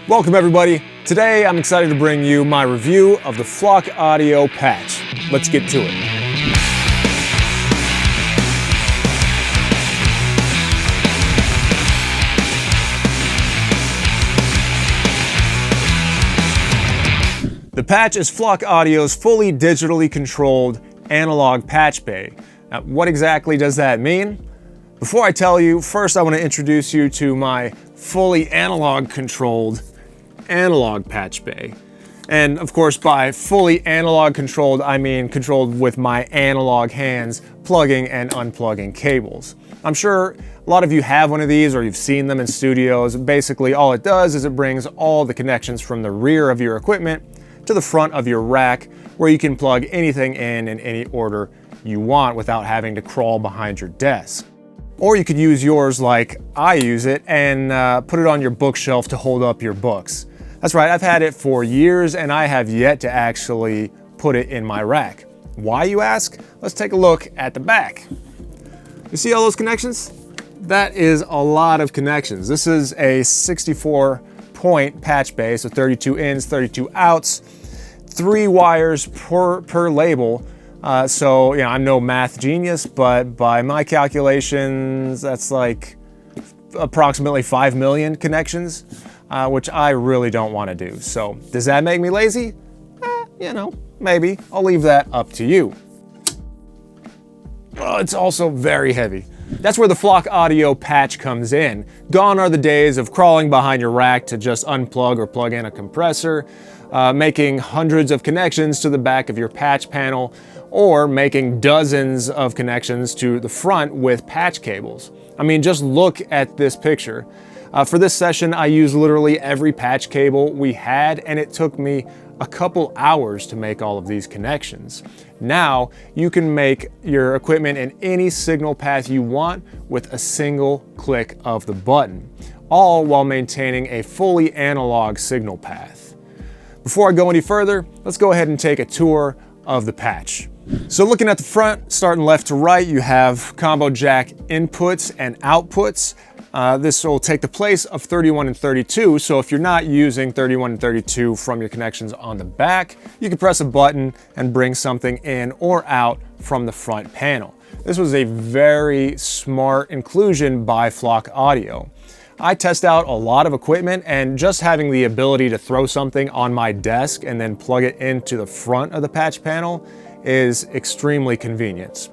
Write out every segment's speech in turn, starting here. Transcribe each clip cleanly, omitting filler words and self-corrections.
Welcome everybody. Today I'm excited to bring you my review of the Flock Audio patch. Let's get to it. The patch is Flock Audio's fully digitally controlled analog patch bay. Now, what exactly does that mean? Before I tell you, first I want to introduce you to my fully analog controlled analog patch bay. And of course, by fully analog controlled, I mean controlled with my analog hands plugging and unplugging cables. I'm sure a lot of you have one of these or you've seen them in studios. Basically, all it does is it brings all the connections from the rear of your equipment to the front of your rack, where you can plug anything in any order you want without having to crawl behind your desk. Or you could use yours like I use it and put it on your bookshelf to hold up your books. That's right, I've had it for years and I have yet to actually put it in my rack. Why, you ask? Let's take a look at the back. You see all those connections? That is a lot of connections. This is a 64-point patch bay, so 32 ins, 32 outs, 3 wires per label. So, you know, I'm no math genius, but by my calculations, that's like approximately 5 million connections, which I really don't want to do. So, does that make me lazy? You know, maybe. I'll leave that up to you. It's also very heavy. That's where the Flock Audio patch comes in. Gone are the days of crawling behind your rack to just unplug or plug in a compressor, making hundreds of connections to the back of your patch panel, or making dozens of connections to the front with patch cables. I mean, just look at this picture. For this session, I used literally every patch cable we had, and it took me a couple hours to make all of these connections. Now, you can make your equipment in any signal path you want with a single click of the button, all while maintaining a fully analog signal path. Before I go any further, let's go ahead and take a tour of the patch. So looking at the front, starting left to right, you have combo jack inputs and outputs. This will take the place of 31 and 32, so if you're not using 31 and 32 from your connections on the back, you can press a button and bring something in or out from the front panel. This was a very smart inclusion by Flock Audio. I test out a lot of equipment, and just having the ability to throw something on my desk and then plug it into the front of the patch panel is extremely convenient.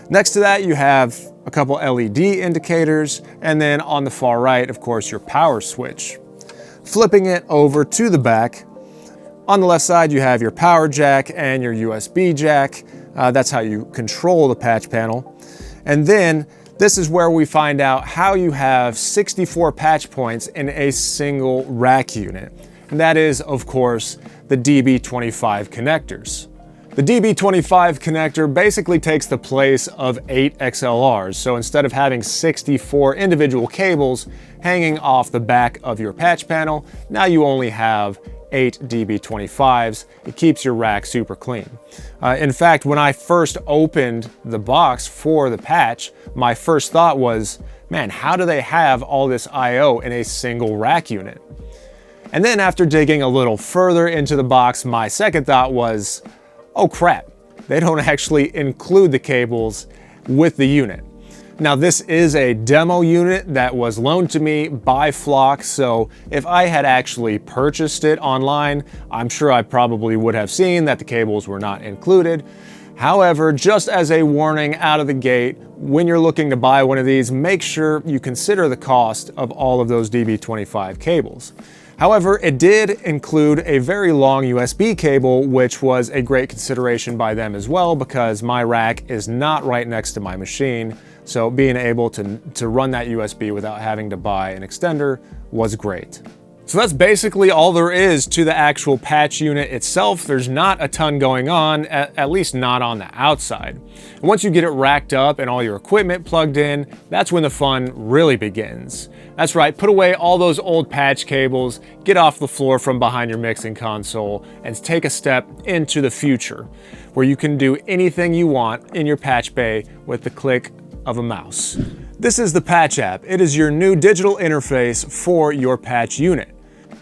Next to that, you have a couple LED indicators, and then on the far right, of course, your power switch. Flipping it over to the back, on the left side, you have your power jack and your USB jack. That's how you control the patch panel. And then this is where we find out how you have 64 patch points in a single rack unit. And that is, of course, the DB25 connectors. The DB25 connector basically takes the place of 8 XLRs. So instead of having 64 individual cables hanging off the back of your patch panel, now you only have 8 DB25s. It keeps your rack super clean. In fact, when I first opened the box for the patch, my first thought was, man, how do they have all this I/O in a single rack unit? And then after digging a little further into the box, my second thought was, oh crap, they don't actually include the cables with the unit. Now, this is a demo unit that was loaned to me by Flock, so if I had actually purchased it online, I'm sure I probably would have seen that the cables were not included. However, just as a warning out of the gate, when you're looking to buy one of these, make sure you consider the cost of all of those DB25 cables. However, it did include a very long USB cable, which was a great consideration by them as well, because my rack is not right next to my machine. So being able to run that USB without having to buy an extender was great. So that's basically all there is to the actual patch unit itself. There's not a ton going on, at least not on the outside. And once you get it racked up and all your equipment plugged in, that's when the fun really begins. That's right, put away all those old patch cables, get off the floor from behind your mixing console, and take a step into the future, where you can do anything you want in your patch bay with the click of a mouse. This is the Patch app. It is your new digital interface for your patch unit.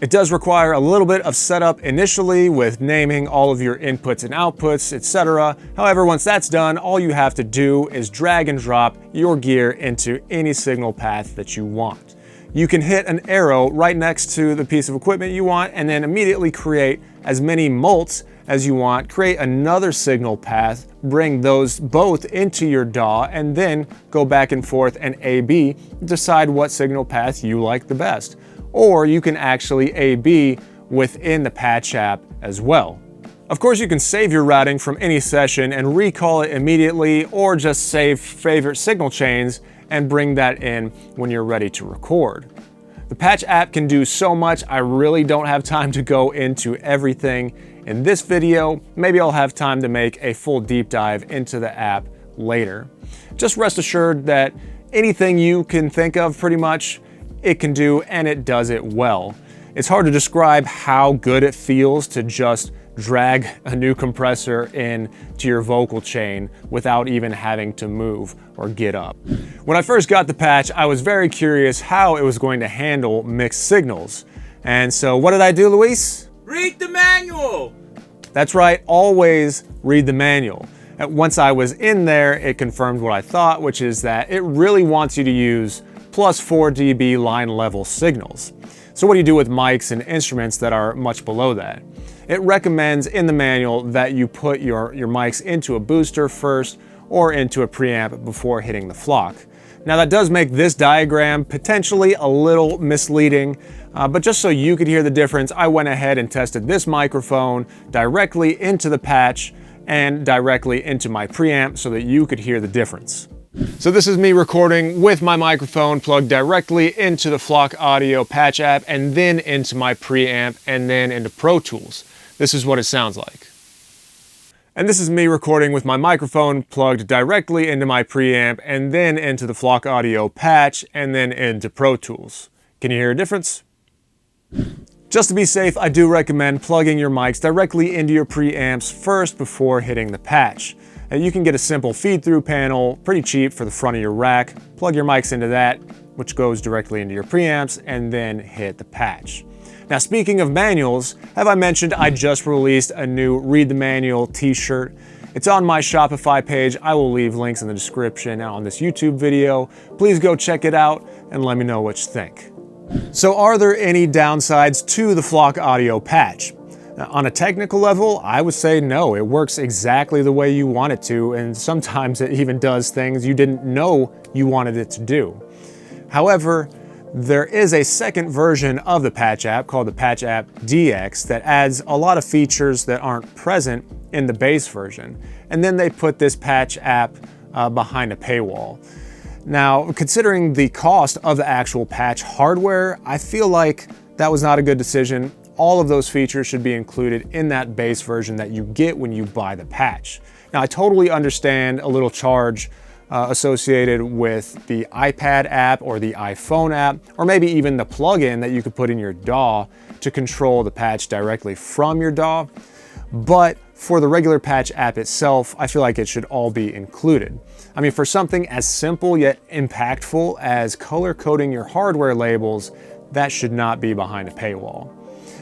It does require a little bit of setup initially with naming all of your inputs and outputs, etc. However, once that's done, all you have to do is drag and drop your gear into any signal path that you want. You can hit an arrow right next to the piece of equipment you want and then immediately create as many mults as you want, create another signal path, bring those both into your DAW, and then go back and forth and A/B, decide what signal path you like the best. Or you can actually A/B within the Patch app as well. Of course, you can save your routing from any session and recall it immediately, or just save favorite signal chains and bring that in when you're ready to record. The Patch app can do so much, I really don't have time to go into everything in this video. Maybe I'll have time to make a full deep dive into the app later. Just rest assured that anything you can think of pretty much, it can do, and it does it well. It's hard to describe how good it feels to just drag a new compressor in to your vocal chain without even having to move or get up. When I first got the Patch, I was very curious how it was going to handle mixed signals. And so what did I do, Luis? Read the manual! That's right, always read the manual. And once I was in there, it confirmed what I thought, which is that it really wants you to use plus 4 dB line level signals. So what do you do with mics and instruments that are much below that? It recommends in the manual that you put your mics into a booster first or into a preamp before hitting the flock. Now that does make this diagram potentially a little misleading, but just so you could hear the difference, I went ahead and tested this microphone directly into the Patch and directly into my preamp so that you could hear the difference. So this is me recording with my microphone plugged directly into the Flock Audio Patch app and then into my preamp and then into Pro Tools. This is what it sounds like. And this is me recording with my microphone plugged directly into my preamp and then into the Flock Audio Patch and then into Pro Tools. Can you hear a difference? Just to be safe, I do recommend plugging your mics directly into your preamps first before hitting the Patch. And you can get a simple feed-through panel, pretty cheap, for the front of your rack. Plug your mics into that, which goes directly into your preamps, and then hit the Patch. Now, speaking of manuals, have I mentioned I just released a new Read the Manual t-shirt? It's on my Shopify page. I will leave links in the description on this YouTube video. Please go check it out and let me know what you think. So are there any downsides to the Flock Audio Patch? Now, on a technical level, I would say no. It works exactly the way you want it to, and sometimes it even does things you didn't know you wanted it to do. However, there is a second version of the Patch app called the Patch app DX that adds a lot of features that aren't present in the base version. And then they put this Patch app behind a paywall. Now, considering the cost of the actual Patch hardware, I feel like that was not a good decision. All of those features should be included in that base version that you get when you buy the Patch. Now, I totally understand a little charge associated with the iPad app or the iPhone app, or maybe even the plugin that you could put in your DAW to control the Patch directly from your DAW. But for the regular Patch app itself, I feel like it should all be included. I mean, for something as simple yet impactful as color coding your hardware labels, that should not be behind a paywall.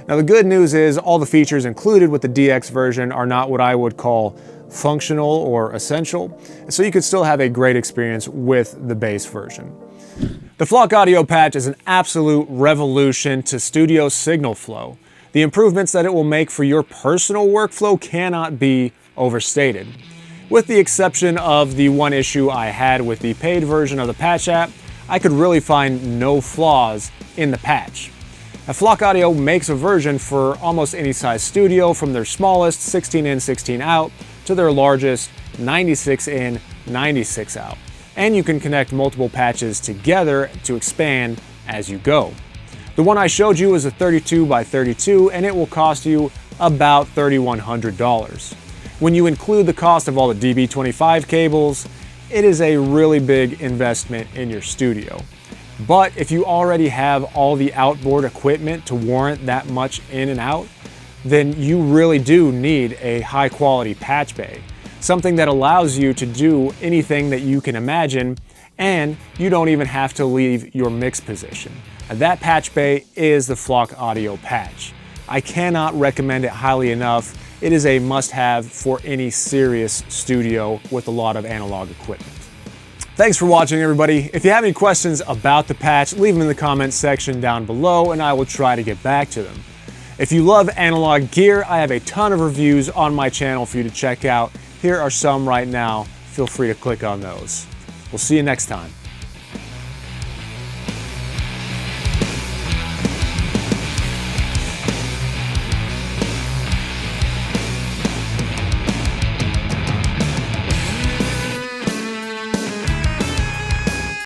Now, the good news is all the features included with the DX version are not what I would call functional or essential, so you could still have a great experience with the base version. The Flock Audio Patch is an absolute revolution to studio signal flow. The improvements that it will make for your personal workflow cannot be overstated. With the exception of the one issue I had with the paid version of the Patch app, I could really find no flaws in the Patch. Now, Flock Audio makes a version for almost any size studio, from their smallest 16 in, 16 out to their largest 96 in, 96 out. And you can connect multiple patches together to expand as you go. The one I showed you is a 32 by 32, and it will cost you about $3,100. When you include the cost of all the DB25 cables, it is a really big investment in your studio. But if you already have all the outboard equipment to warrant that much in and out, then you really do need a high quality patch bay, something that allows you to do anything that you can imagine, and you don't even have to leave your mix position. That patch bay is the Flock Audio patch. I cannot recommend it highly enough. It is a must-have for any serious studio with a lot of analog equipment. Thanks for watching, everybody. If you have any questions about the patch, leave them in the comments section down below and I will try to get back to them. If you love analog gear, I have a ton of reviews on my channel for you to check out. Here are some right now. Feel free to click on those. We'll see you next time.